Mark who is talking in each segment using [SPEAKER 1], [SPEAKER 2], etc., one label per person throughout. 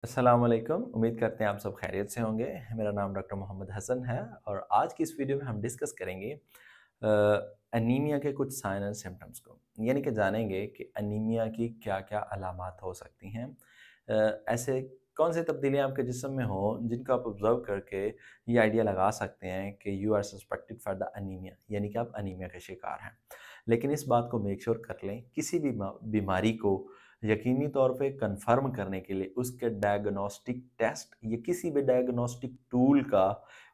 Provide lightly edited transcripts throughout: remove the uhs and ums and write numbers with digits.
[SPEAKER 1] अस्सलाम वालेकुम। उम्मीद करते हैं आप सब खैरियत से होंगे। मेरा नाम डॉक्टर मोहम्मद हसन है और आज की इस वीडियो में हम डिस्कस करेंगे एनीमिया के कुछ साइन एंड सिम्टम्स को, यानी कि जानेंगे कि एनीमिया की क्या-क्या अलामात हो सकती हैं। ऐसे कौन सी तब्दीलियाँ आपके जिस्म में हो जिनको आप ऑब्ज़र्व करके ये आइडिया लगा सकते हैं कि you are suspected for the anaemia, यानी कि आप एनीमिया के शिकार हैं। लेकिन इस बात को मेक श्योर कर लें, किसी भी बीमारी को यकीनी तौर पे कंफर्म करने के लिए उसके डायग्नोस्टिक टेस्ट या किसी भी डायग्नोस्टिक टूल का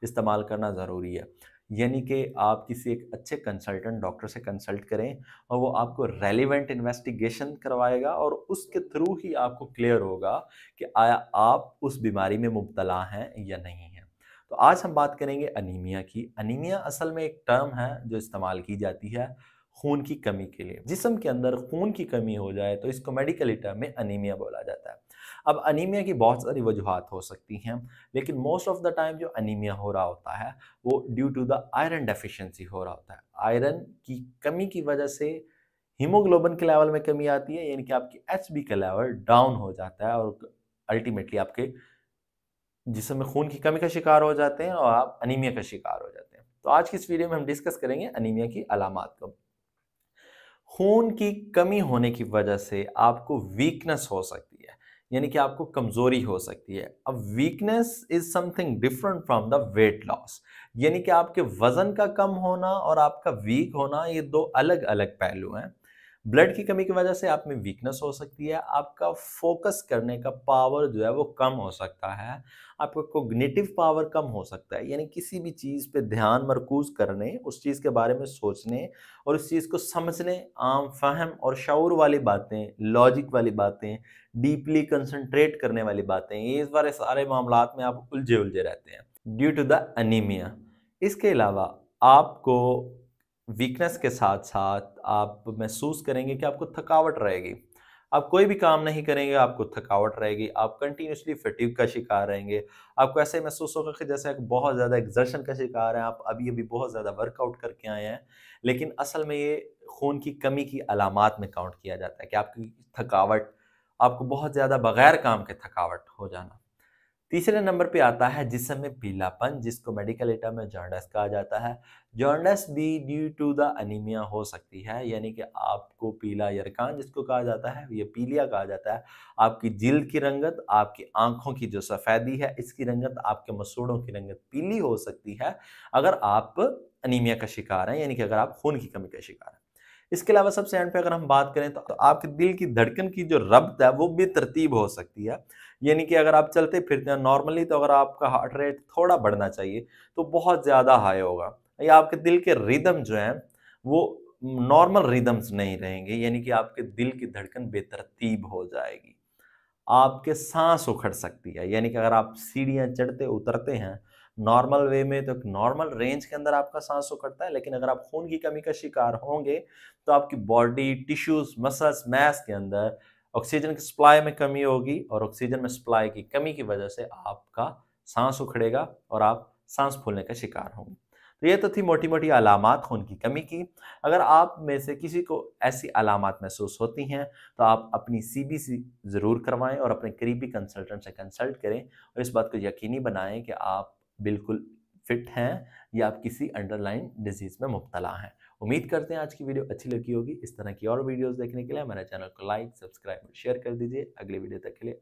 [SPEAKER 1] इस्तेमाल करना ज़रूरी है। यानी कि आप किसी एक अच्छे कंसल्टेंट डॉक्टर से कंसल्ट करें और वो आपको रेलेवेंट इन्वेस्टिगेशन करवाएगा और उसके थ्रू ही आपको क्लियर होगा कि आया आप उस बीमारी में मुब्तला हैं या नहीं हैं। तो आज हम बात करेंगे अनीमिया की। अनीमिया असल में एक टर्म है जो इस्तेमाल की जाती है खून की कमी के लिए। जिस्म के अंदर खून की कमी हो जाए तो इसको मेडिकली टर्म में अनीमिया बोला जाता है। अब अनीमिया की बहुत सारी वजूहात हो सकती हैं, लेकिन मोस्ट ऑफ द टाइम जो अनीमिया हो रहा होता है वो due to the iron deficiency हो रहा होता है। आयरन की कमी की वजह से हीमोग्लोबिन के लेवल में कमी आती है, यानी कि आपकी एचबी का लेवल डाउन हो जाता है और अल्टीमेटली आपके जिस्म में खून की कमी का शिकार हो जाते हैं और आप अनीमिया का शिकार हो जाते हैं। तो आज की इस वीडियो में हम डिस्कस करेंगे अनीमिया की अलामात को। खून की कमी होने की वजह से आपको वीकनेस हो सकती है, यानी कि आपको कमजोरी हो सकती है। अब weakness is something different from the weight loss, यानी कि आपके वजन का कम होना और आपका वीक होना ये दो अलग अलग पहलू हैं। ब्लड की कमी की वजह से आप में वीकनेस हो सकती है, आपका फोकस करने का पावर जो है वो कम हो सकता है, आपका कोग्निटिव पावर कम हो सकता है, यानी किसी भी चीज़ पे ध्यान मरकूज करने, उस चीज़ के बारे में सोचने और उस चीज़ को समझने, आम फहम और शऊर वाली बातें, लॉजिक वाली बातें, डीपली कंसंट्रेट करने वाली बातें, ये इस बारे सारे मामलात में आप उलझे-उलझे रहते हैं ड्यू टू द अनीमिया। इसके अलावा आपको वीकनेस के साथ-साथ आप महसूस करेंगे कि आपको थकावट रहेगी। आप कोई भी काम नहीं करेंगे, आपको थकावट रहेगी, आप कंटिन्यूअसली फटीग का शिकार रहेंगे। आपको ऐसे महसूस होगा कि जैसे आप बहुत ज़्यादा एक्सर्शन का शिकार हैं, आप अभी-अभी बहुत ज़्यादा वर्कआउट करके आए हैं, लेकिन असल में ये खून की कमी की अलामात में काउंट किया जाता है कि आपकी थकावट, आपको बहुत ज़्यादा बगैर काम के थकावट हो जाना। तीसरे नंबर पे आता है जिस्म में पीलापन, जिसको मेडिकल टर्म में जॉन्डिस कहा जाता है। जॉन्डिस भी ड्यू टू द अनीमिया हो सकती है, यानी कि आपको पीला यरकान जिसको कहा जाता है, ये पीलिया कहा जाता है। आपकी जिल्द की रंगत, आपकी आंखों की जो सफ़ेदी है, इसकी रंगत, आपके मसूड़ों की रंगत पीली हो सकती है अगर आप अनीमिया का शिकार हैं, यानी कि अगर आप खून की कमी का शिकार हैं। इसके अलावा सबसे एंड पे अगर हम बात करें तो आपके दिल की धड़कन की जो रफ्त है वो बेतरतीब हो सकती है, यानी कि अगर आप चलते फिरते हैं नॉर्मली तो अगर आपका हार्ट रेट थोड़ा बढ़ना चाहिए तो बहुत ज़्यादा हाई होगा, या आपके दिल के रिदम जो हैं वो नॉर्मल रिदम्स नहीं रहेंगे, यानी कि आपके दिल की धड़कन बेतरतीब हो जाएगी। आपके साँस उखड़ सकती है, यानी कि अगर आप सीढ़ियाँ चढ़ते उतरते हैं नॉर्मल वे में तो एक नॉर्मल रेंज के अंदर आपका साँस उखड़ता है, लेकिन अगर आप खून की कमी का शिकार होंगे तो आपकी बॉडी, टिश्यूज़, मसल्स, मांस के अंदर ऑक्सीजन की सप्लाई में कमी होगी और ऑक्सीजन में सप्लाई की कमी की वजह से आपका साँस उखड़ेगा और आप साँस फूलने का शिकार होंगे। तो ये तो थी मोटी-मोटी अलामात खून की कमी की। अगर आप में से किसी को ऐसी अलामात महसूस होती हैं तो आप अपनी सीबीसी ज़रूर करवाएँ और अपने करीबी कंसल्टेंट से कंसल्ट करें और इस बात को यकीनी बनाएँ कि आप बिल्कुल फिट हैं या आप किसी अंडरलाइन डिज़ीज़ में मुब्तला हैं। उम्मीद करते हैं आज की वीडियो अच्छी लगी होगी। इस तरह की और वीडियोज़ देखने के लिए हमारे चैनल को लाइक, सब्सक्राइब और शेयर कर दीजिए। अगली वीडियो तक के लिए